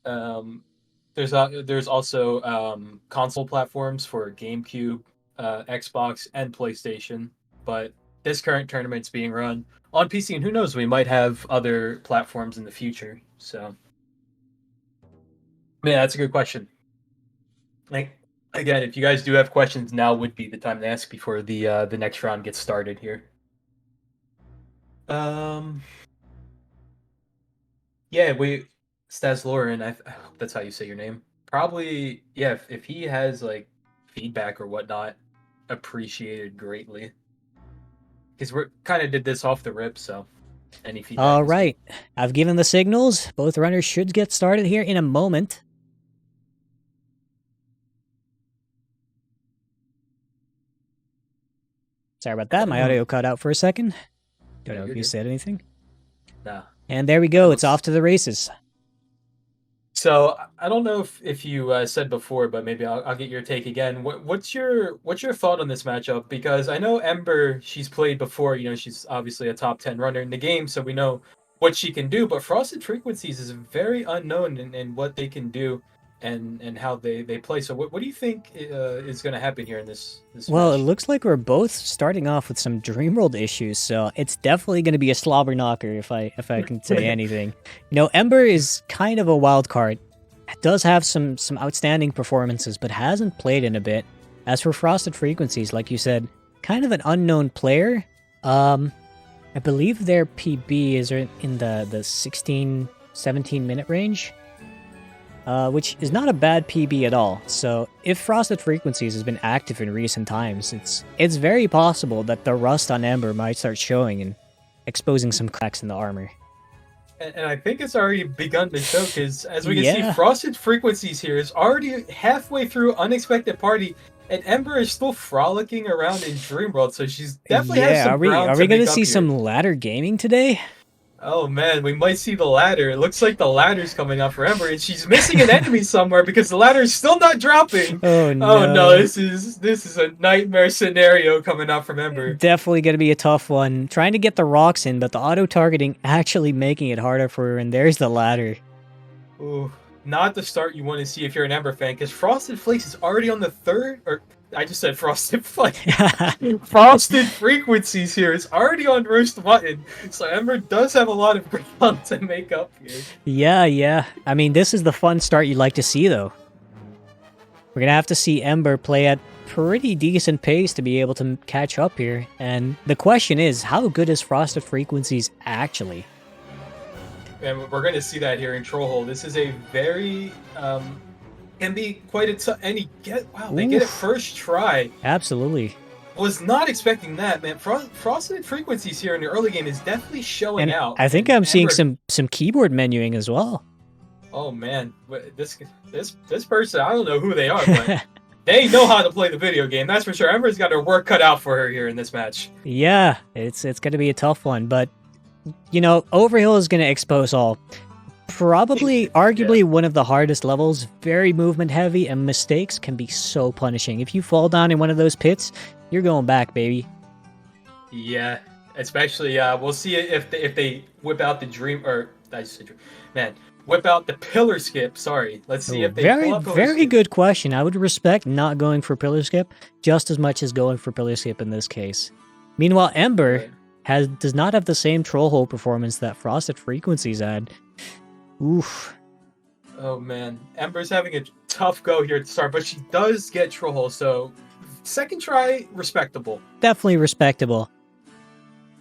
Um, there's also console platforms for GameCube, Xbox, and PlayStation. But this current tournament's being run on PC, and who knows, we might have other platforms in the future. So, yeah, that's a good question. Like again, if you guys do have questions, now would be the time to ask before the next round gets started here. Um, yeah, we Stas Lauren, I hope that's how you say your name. Probably, yeah. If he has like feedback or whatnot, appreciated greatly because we're kind of did this off the rip. So any feedback All is good. right. I've given the signals. Both runners should get started here in a moment. Sorry about that. My audio cut out for a second. Don't No, know if you're you good. said anything. Nah, And there we it go. It's looks off to the races. so. I don't know if you said before, but maybe I'll get your take again. What's your thought on this matchup? Because I know Ember, she's played before. You know, she's obviously a top 10 runner in the game, so we know what she can do. But Frosted Frequencies is very unknown in what they can do and how they play. So what do you think is going to happen here in this Well, it match? looks like we're both starting off with some Dreamworld issues, so it's definitely going to be a slobber knocker if I can say anything. You know, Ember is kind of a wild card. Does have some outstanding performances, but hasn't played in a bit. As for Frosted Frequencies, like you said, kind of an unknown player. I believe their PB is in the 16, 17 minute range, which is not a bad PB at all. So if Frosted Frequencies has been active in recent times, it's very possible that the rust on Ember might start showing and exposing some cracks in the armor. And I think it's already begun to show because, as we can see, Yeah, Frosted Frequencies here is already halfway through Unexpected Party, and Ember is still frolicking around in Dreamworld, so she's definitely has yeah. some ground Are to we gonna make see up here. some ladder gaming today? Oh man, we might see the ladder. It looks like the ladder's coming up for Ember, and she's missing an enemy somewhere because the ladder is still not dropping. Oh Oh no, no. this is a nightmare scenario coming up from Ember. Definitely going to be a tough one. Trying to get the rocks in, but the auto targeting actually making it harder for her. And there's the ladder. Ooh, not the start you want to see if you're an Ember fan, because Frosted Flakes is already on the third, or I just said Frosted Flakes. Frosted Frequencies here is already on Roast Mutton, so Ember does have a lot of ground to make up here. Yeah. I mean, this is the fun start you'd like to see, though. We're going to have to see Ember play at pretty decent pace to be able to catch up here. And the question is, how good is Frosted Frequencies actually? And we're going to see that here in Trollhole. This is a very can be quite and they get it Oof, first try. absolutely. Was not expecting that, man. Frosted Frequencies here in the early game is definitely showing And out, I think and I'm seeing Ember. some keyboard menuing as well. Oh man, this person, I don't know who they are, but they know how to play the video game. That's for sure. Ember's got her work cut out for her here in this match. Yeah, it's going to be a tough one, but you know, Overhill is going to expose all. Probably, Yeah, arguably, one of the hardest levels. Very movement heavy, and mistakes can be so punishing. If you fall down in one of those pits, you're going back, baby. yeah. Especially, we'll see if they whip out the dream or I just said dream. Man, whip out the pillar skip. Sorry, let's see Oh, if they pull out pillar very skip. good question. I would respect not going for pillar skip just as much as going for pillar skip in this case. Meanwhile, Ember Right. does not have the same troll hole performance that Frosted Frequencies had. Oof. Oh man, Ember's having a tough go here at the start, but she does get troll. So second try, respectable. Definitely respectable.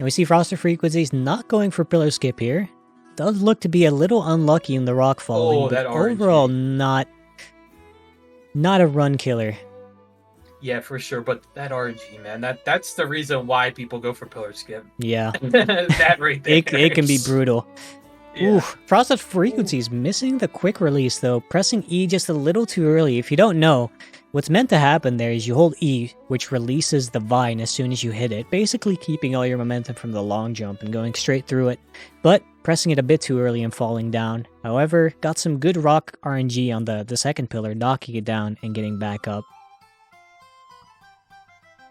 And we see Frosted Frequencies not going for pillar skip here. Does look to be a little unlucky in the rock falling, Oh, but that overall RNG. not a run killer. Yeah, for sure. But that RNG, man, that's the reason why people go for pillar skip. Yeah, That right there. it can be brutal. Yeah. Oof. Frosted Frequencies missing the quick release though, pressing E just a little too early. If you don't know, what's meant to happen there is you hold E, which releases the vine as soon as you hit it, basically keeping all your momentum from the long jump and going straight through it, but pressing it a bit too early and falling down. However, got some good rock RNG on the second pillar, knocking it down and getting back up.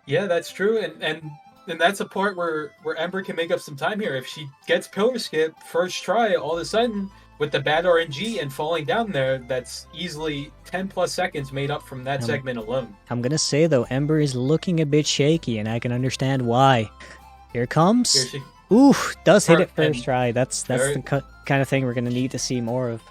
Yeah, that's true, and that's a part where Ember can make up some time here. If she gets pillar skip first try, all of a sudden with the bad RNG and falling down there, that's easily 10 plus seconds made up from that segment alone. I'm gonna say though, Ember is looking a bit shaky, and I can understand why. Here comes. Here she, Ooh, does hit it first try. That's very, the kind of thing we're gonna need to see more of.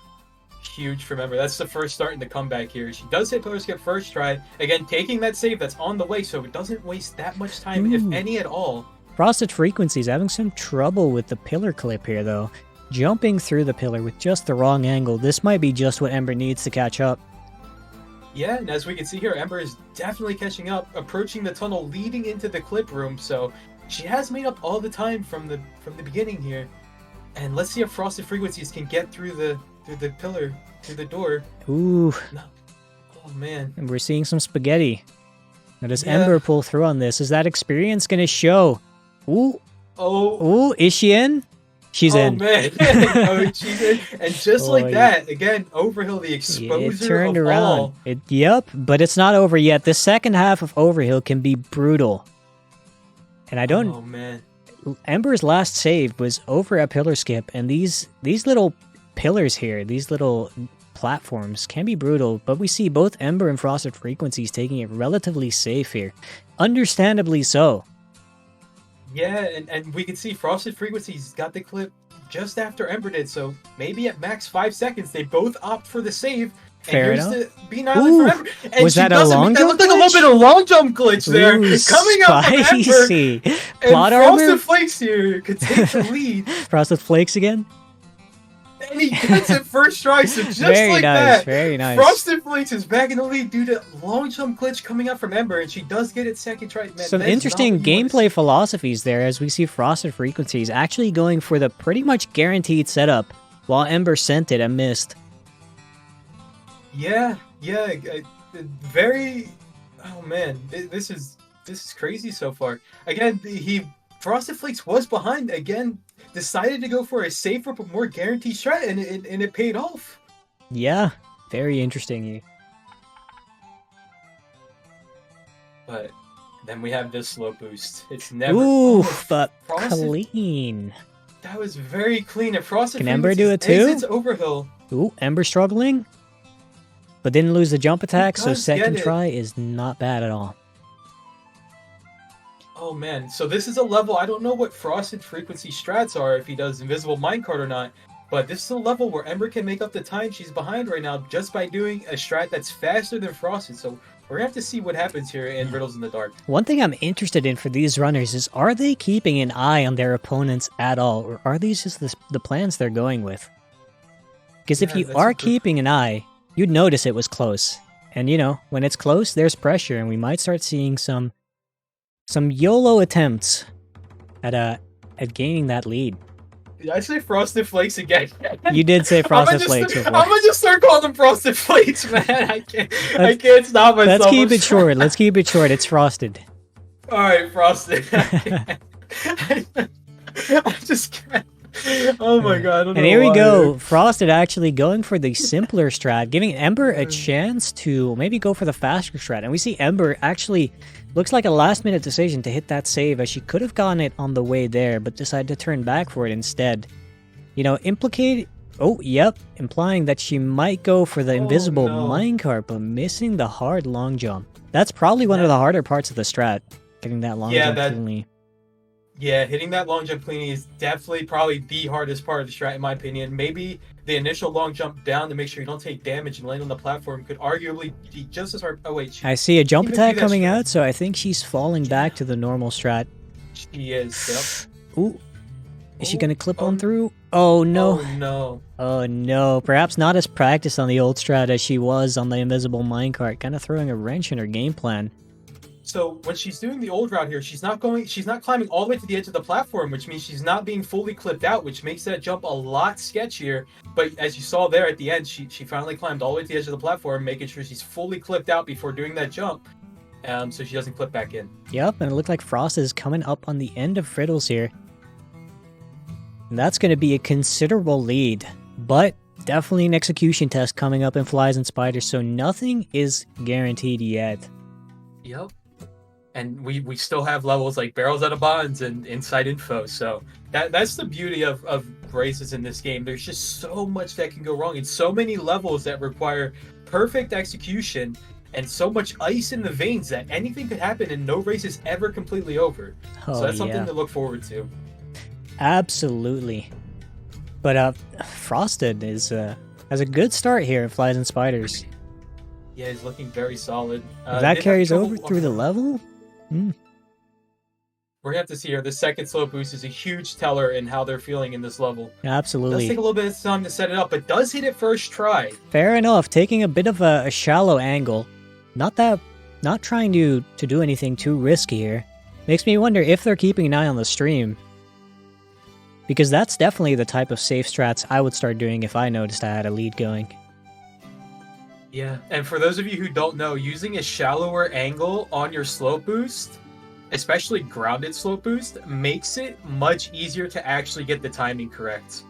huge for Ember. That's the first start in the comeback here. She does hit pillar skip first try. Again, taking that save that's on the way, so it doesn't waste that much time, if any at all. FrostedFrequencies having some trouble with the pillar clip here though. Jumping through the pillar with just the wrong angle. This might be just what Ember needs to catch up. Yeah, and as we can see here, Ember is definitely catching up, approaching the tunnel leading into the clip room, so she has made up all the time from the beginning here. And let's see if FrostedFrequencies can get through the pillar, through the door. Ooh. No. Oh man. And we're seeing some spaghetti. Now does Ember pull through on this? Is that experience gonna show? Ooh. Oh. Ooh, is she in? She's in. Oh man. Oh, she's in. And just like that, again, Overhill, the exposure it turned of around. all. Yep, but it's not over yet. The second half of Overhill can be brutal. And I don't... Oh man. Ember's last save was over a pillar skip, and these little pillars here, these little platforms can be brutal, but we see both Ember and FrostedFrequencies taking it relatively safe here. Understandably so. Yeah, and we can see FrostedFrequencies got the clip just after Ember did, so maybe at max 5 seconds they both opt for the save. Fair and enough. here's the bean island for Ember. And was that a long jump? That looked like a little bit of long jump glitch there. Ooh, Coming up from Ember. spicy. Plot and armor? Frosted Flakes here could take the lead. Frosted Flakes again? And he gets it first try, so just very like nice, that, very nice. Frosted Flakes is back in the lead due to long jump glitch coming up from Ember, and she does get it second try. Man, some interesting gameplay philosophies there as we see FrostedFrequencies actually going for the pretty much guaranteed setup, while Ember sent it and missed. Yeah, very. Oh man, this is crazy so far. Again, Frosted Flakes was behind again. Decided to go for a safer but more guaranteed strat, and it paid off. Yeah, very interesting. But then we have this slow boost. It's never. Ooh, oh, but Frosted, clean. That was very clean. And Frosted Can Ember do it too? Exits Overhill. Ooh, Ember struggling, but didn't lose the jump attack, so second get try is not bad at all. Oh man, so this is a level, I don't know what FrostedFrequency strats are, if he does Invisible Minecart or not, but this is a level where Ember can make up the time she's behind right now just by doing a strat that's faster than Frosted, so we're gonna have to see what happens here in Riddles in the Dark. One thing I'm interested in for these runners is, are they keeping an eye on their opponents at all, or are these just the plans they're going with? Because if you are keeping an eye, you'd notice it was close. And you know, when it's close, there's pressure, and we might start seeing some YOLO attempts at gaining that lead. Did I say Frosted Flakes again? You did say Frosted Flakes before. I'm gonna just start calling them Frosted Flakes, man. I can't stop myself. Let's keep it short. Let's keep it short. It's Frosted. All right, Frosted. I just can't. Oh my god! I don't know and here we why. go. Frosted actually going for the simpler strat, giving Ember a chance to maybe go for the faster strat. And we see Ember actually looks like a last-minute decision to hit that save, as she could have gotten it on the way there, but decided to turn back for it instead. You know, implying that she might go for the invisible minecart, but missing the hard long jump. That's probably one of the harder parts of the strat, getting that long jump cleanly. Yeah, hitting that long jump cleanly is definitely probably the hardest part of the strat, in my opinion. Maybe the initial long jump down to make sure you don't take damage and land on the platform could arguably be just as hard. Oh wait, I see a jump attack coming out, so I think she's falling back to the normal strat. She is. Yep. Ooh, is she gonna clip on through? Oh no! Oh no! Oh no! Perhaps not as practiced on the old strat as she was on the invisible minecart, kind of throwing a wrench in her game plan. So when she's doing the old route here, she's not climbing all the way to the edge of the platform, which means she's not being fully clipped out, which makes that jump a lot sketchier. But as you saw there at the end, she finally climbed all the way to the edge of the platform, making sure she's fully clipped out before doing that jump, so she doesn't clip back in. Yep, and it looked like Frost is coming up on the end of Friddles here. And that's going to be a considerable lead, but definitely an execution test coming up in Flies and Spiders, so nothing is guaranteed yet. Yep. and we still have levels like barrels out of bonds and inside info. So that's the beauty of races in this game. There's just so much that can go wrong, and so many levels that require perfect execution, and so much ice in the veins that anything could happen, and no race is ever completely over. Oh, So that's yeah. something to look forward to. Absolutely. But Frosted is has a good start here in Flies and Spiders. Yeah, he's looking very solid. If that carries over through the level, we're gonna have to see here. The second slow boost is a huge teller in how they're feeling in this level. It does absolutely. take a little bit of time to set it up, but does hit it first try. Fair enough. Taking a bit of a shallow angle. Not trying to do anything too risky here. Makes me wonder if they're keeping an eye on the stream. Because that's definitely the type of safe strats I would start doing if I noticed I had a lead going. Yeah, and for those of you who don't know, using a shallower angle on your slope boost, especially grounded slope boost, makes it much easier to actually get the timing correct.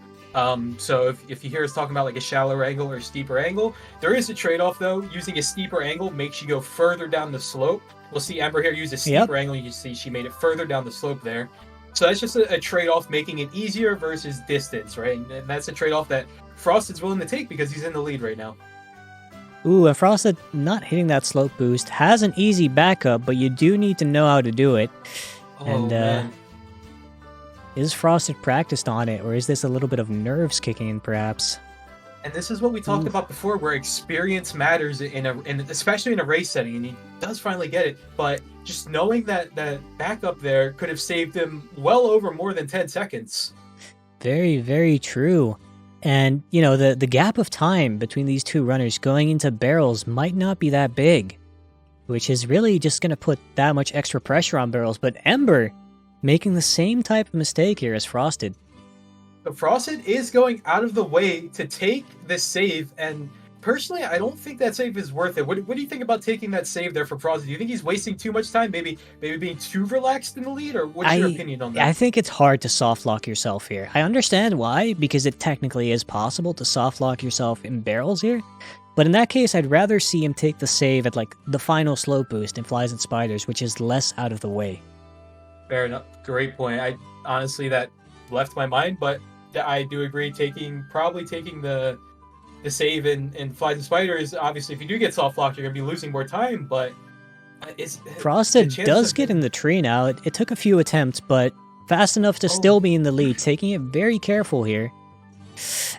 So if you hear us talking about like a shallower angle or a steeper angle, there is a trade-off though. Using a steeper angle makes you go further down the slope. We'll see Ember here use a steeper angle. You can see she made it further down the slope there. So that's just a trade-off, making it easier versus distance, right? And that's a trade-off that Frosted's willing to take because he's in the lead right now. Ooh, and Frosted not hitting that slope boost has an easy backup, but you do need to know how to do it. Oh, and man. Is Frosted practiced on it, or is this a little bit of nerves kicking in, perhaps? And this is what we talked about before, where experience matters especially in a race setting, and he does finally get it. But just knowing that backup there could have saved him well over more than 10 seconds. Very, very true. And, you know, the gap of time between these two runners going into barrels might not be that big, which is really just going to put that much extra pressure on barrels. But Ember making the same type of mistake here as Frosted. But Frosted is going out of the way to take this save, and personally, I don't think that save is worth it. What do you think about taking that save there for Frosted? Do you think he's wasting too much time, maybe being too relaxed in the lead, or what's your opinion on that? I think it's hard to soft lock yourself here. I understand why, because it technically is possible to soft lock yourself in barrels here. But in that case, I'd rather see him take the save at like the final slope boost in Flies and Spiders, which is less out of the way. Fair enough. Great point. I honestly, that left my mind, but I do agree probably taking the save in Flies and Spiders. Obviously, if you do get soft locked, you're going to be losing more time, but Frosted does get in the tree now. It took a few attempts, but fast enough to still be in the lead, taking it very careful here.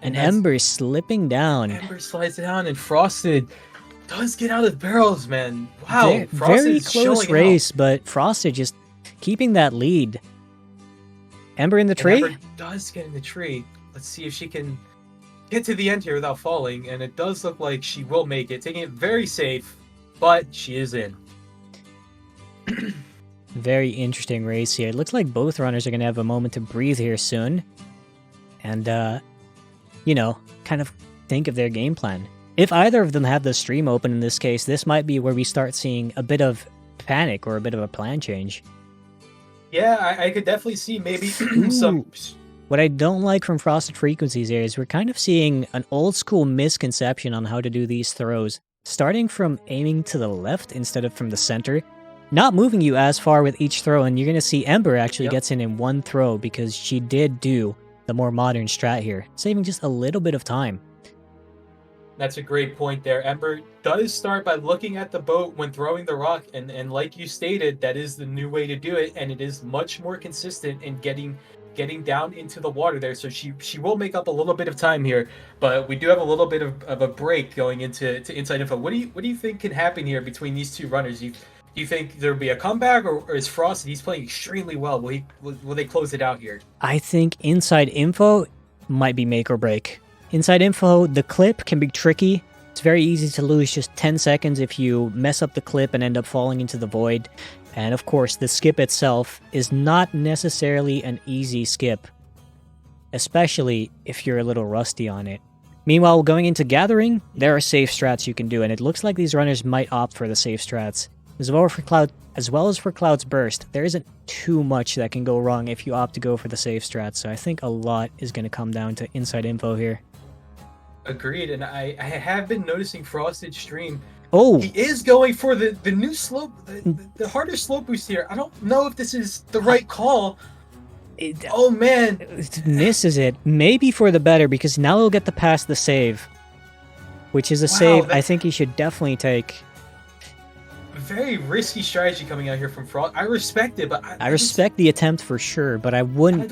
And Ember slipping down. Ember slides down, and Frosted does get out of barrels, man. Wow, very close race, but Frosted just keeping that lead. Ember in the tree? Ember does get in the tree. Let's see if she can get to the end here without falling, and it does look like she will make it, taking it very safe, but she is in. Very interesting race here. It looks like both runners are going to have a moment to breathe here soon. And, you know, kind of think of their game plan. If either of them have the stream open in this case, this might be where we start seeing a bit of panic or a bit of a plan change. Yeah, I could definitely see maybe some... What I don't like from FrostedFrequencies here is we're kind of seeing an old school misconception on how to do these throws. Starting from aiming to the left instead of from the center. Not moving you as far with each throw, and you're going to see Ember actually gets in one throw because she did do the more modern strat here, saving just a little bit of time. That's a great point there. Ember does start by looking at the boat when throwing the rock, and like you stated, that is the new way to do it, and it is much more consistent in getting down into the water there. So she will make up a little bit of time here, but we do have a little bit of a break going into inside info. What do you think can happen here between these two runners? Do you think there'll be a comeback, or is Frosted, he's playing extremely well? Will they close it out here? I think inside info might be make or break. Inside info, the clip can be tricky. It's very easy to lose just 10 seconds if you mess up the clip and end up falling into the void. And of course, the skip itself is not necessarily an easy skip, especially if you're a little rusty on it. Meanwhile, going into gathering, there are safe strats you can do, and it looks like these runners might opt for the safe strats. As well as for Cloud's Burst, there isn't too much that can go wrong if you opt to go for the safe strats, so I think a lot is going to come down to inside info here. Agreed, and I have been noticing Frosted stream. Oh, He is going for the new slope, the harder slope boost here. I don't know if this is the right call. Oh man, it misses it. Maybe for the better, because now he'll get to pass the save, which is a save I think he should definitely take. Very risky strategy coming out here from Frost. I respect it, but I respect the attempt for sure, but I wouldn't.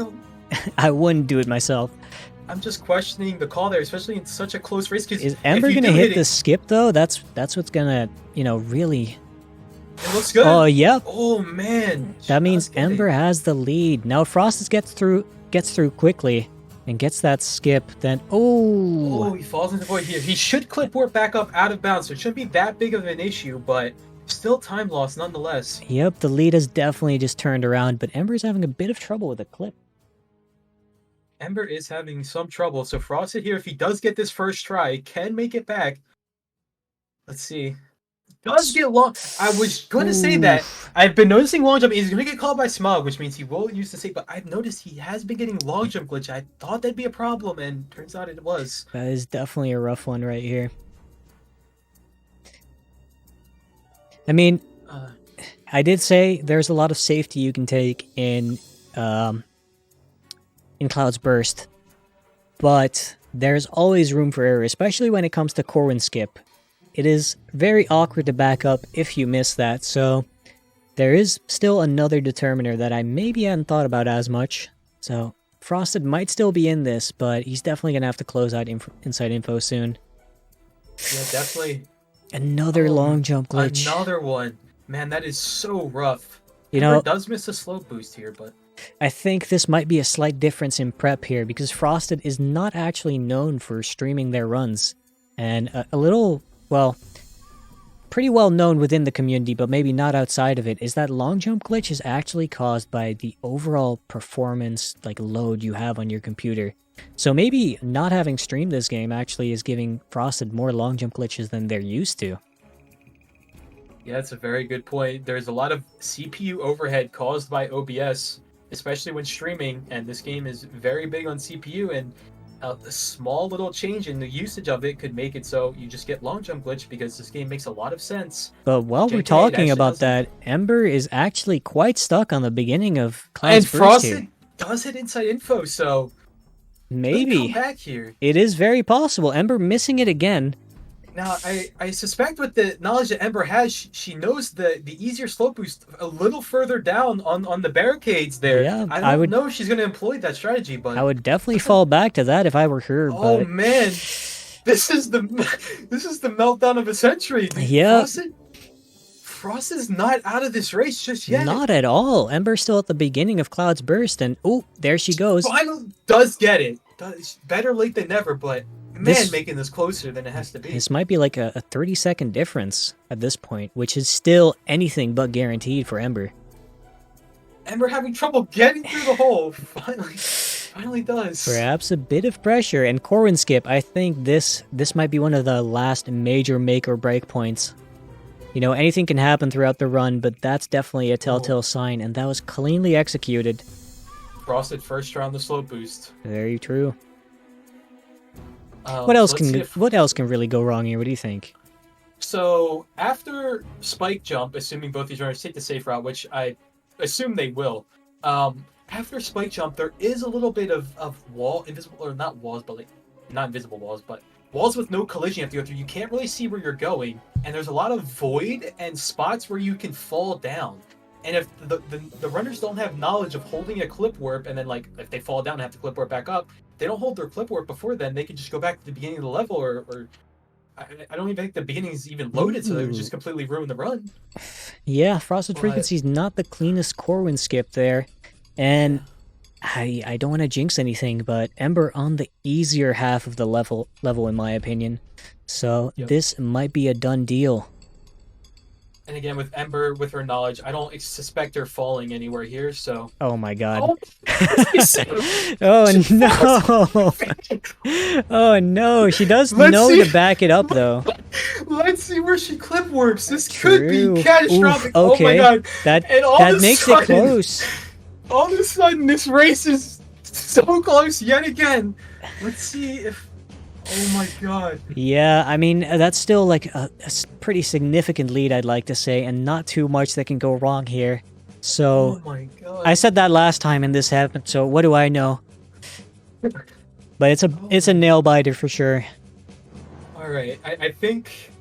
I wouldn't do it myself. I'm just questioning the call there, especially in such a close race. Is Ember gonna hit the skip though? That's what's gonna, really. It looks good. Oh, yep. Oh man. That means Ember has the lead. Now if Frosted gets through quickly and gets that skip, then oh, he falls into the void here. He should clip warp back up out of bounds, so it shouldn't be that big of an issue, but still time loss nonetheless. Yep, the lead has definitely just turned around, but Ember's having a bit of trouble with the clip. Ember is having some trouble, so Frosted here, if he does get this first try, can make it back. Let's see. Does get long. I was going to say that. I've been noticing long jump. He's going to get caught by Smog, which means he will use the save, but I've noticed he has been getting long jump glitch. I thought that'd be a problem, and turns out it was. That is definitely a rough one right here. I mean, I did say there's a lot of safety you can take in Cloud's Burst, but there's always room for error, especially when it comes to Corwin skip. It is very awkward to back up if you miss that, so there is still another determiner that I maybe hadn't thought about as much. So Frosted might still be in this, but he's definitely going to have to close out inside info soon. Yeah, definitely. Another long jump glitch. Another one. Man, that is so rough. It does miss a slope boost here, but I think this might be a slight difference in prep here, because Frosted is not actually known for streaming their runs. And a little, well, pretty well known within the community, but maybe not outside of it, is that long jump glitch is actually caused by the overall performance load you have on your computer. So maybe not having streamed this game actually is giving Frosted more long jump glitches than they're used to. Yeah, that's a very good point. There's a lot of CPU overhead caused by OBS, especially when streaming, and this game is very big on CPU, and a small little change in the usage of it could make it so you just get long jump glitch, because this game makes a lot of sense. But while we're talking about that, Ember is actually quite stuck on the beginning of Cloud's Burst. And Frosted does hit inside info, so maybe come back here. It is very possible. Ember missing it again. Now, I suspect with the knowledge that Ember has, she knows the easier slope boost a little further down on the barricades there. Yeah, I don't know if she's going to employ that strategy, but I would definitely fall back to that if I were her. Oh but man, this is the meltdown of a century. Yeah, Frosted's not out of this race just yet. Not at all. Ember's still at the beginning of Cloud's Burst, and oh, there she goes. Final does get it. Better late than never, but man, making this closer than it has to be. This might be like a 30-second difference at this point, which is still anything but guaranteed for Ember. Ember having trouble getting through the hole. Finally does. Perhaps a bit of pressure, and Corwin skip. I think this might be one of the last major make or break points. Anything can happen throughout the run, but that's definitely a telltale sign, and that was cleanly executed. Frosted first round the slope boost. Very true. What else can really go wrong here? What do you think? So after spike jump, assuming both these runners take the safe route, which I assume they will, after spike jump there is a little bit of wall, invisible, or not walls, but not invisible walls, but walls with no collision you have to go through. You can't really see where you're going, and there's a lot of void and spots where you can fall down. And if the runners don't have knowledge of holding a clip warp, and then if they fall down and have to clip warp back up, they don't hold their clip warp before then, they can just go back to the beginning of the level, or I don't even think the beginning is even loaded, so they would just completely ruin the run. Yeah, FrostedFrequencies not the cleanest Corwin skip there, and I don't want to jinx anything, but Ember on the easier half of the level in my opinion, so this might be a done deal. And again, with Ember, with her knowledge, I don't suspect her falling anywhere here, so... Oh my god. Oh no! Oh no, she does know to back it up, though. Let's see where she clip warps. This could be catastrophic. Oof, okay. Oh my god. That makes it close. All of a sudden, this race is so close yet again. Let's see if... Oh my god. Yeah, I mean, that's still like a pretty significant lead, I'd like to say, and not too much that can go wrong here. Oh So, my I god. said that last time and this happened, so what do I know? But Oh it's a my. nail biter for sure. All right. I think,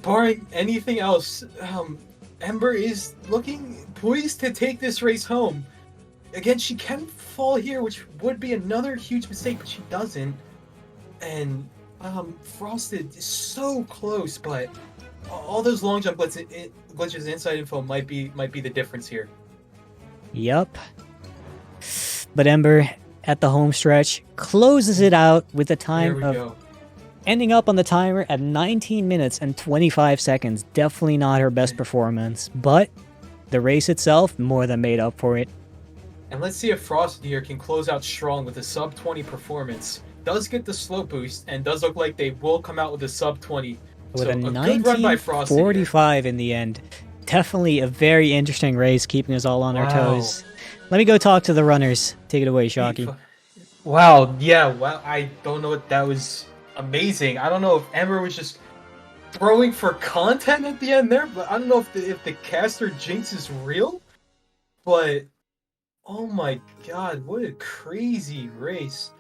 barring anything else, Ember is looking poised to take this race home. Again, she can fall here, which would be another huge mistake, but she doesn't. And Frosted is so close, but all those long jump glitches, inside info might be the difference here. Yup. But Ember, at the home stretch, closes it out with a There time we of go. ending up on the timer at 19 minutes and 25 seconds. Definitely not her best performance, but the race itself more than made up for it. And let's see if Frosted here can close out strong with a sub 20 performance. Does get the slow boost and does look like they will come out with a sub 20. With a So a good run by Frosted here. 19:45 in the end. Definitely a very interesting race, keeping us all on our Wow. toes. Let me go talk to the runners. Take it away, Shocky. Wow, yeah, wow. I don't know what that was amazing. I don't know if Ember was just throwing for content at the end there, but I don't know if the caster jinx is real. But oh my god, what a crazy race.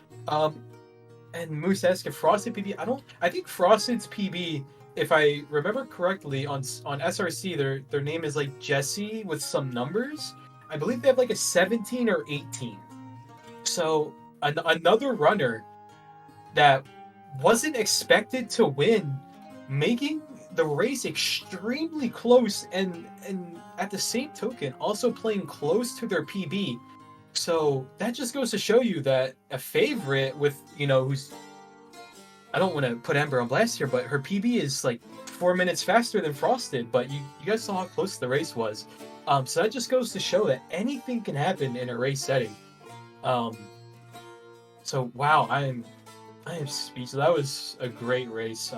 And Moose asking Frosted PB. I think Frosted's PB, if I remember correctly, on SRC, their name is like Jesse with some numbers. I believe they have like a 17 or 18. So another runner that wasn't expected to win, making the race extremely close, and at the same token also playing close to their PB. So that just goes to show you that a favorite with, who's, I don't want to put Ember on blast here, but her PB is like 4 minutes faster than Frosted, but you guys saw how close the race was. So that just goes to show that anything can happen in a race setting. So wow, I am speechless. That was a great race.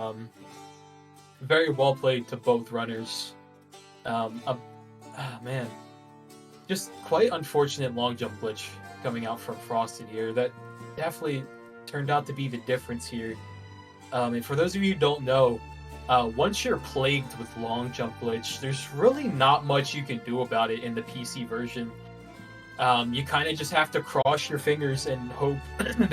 Very well played to both runners. Man, just quite unfortunate long jump glitch coming out from Frosted here. That definitely turned out to be the difference here. And for those of you who don't know, once you're plagued with long jump glitch, there's really not much you can do about it in the PC version. You kind of just have to cross your fingers and hope that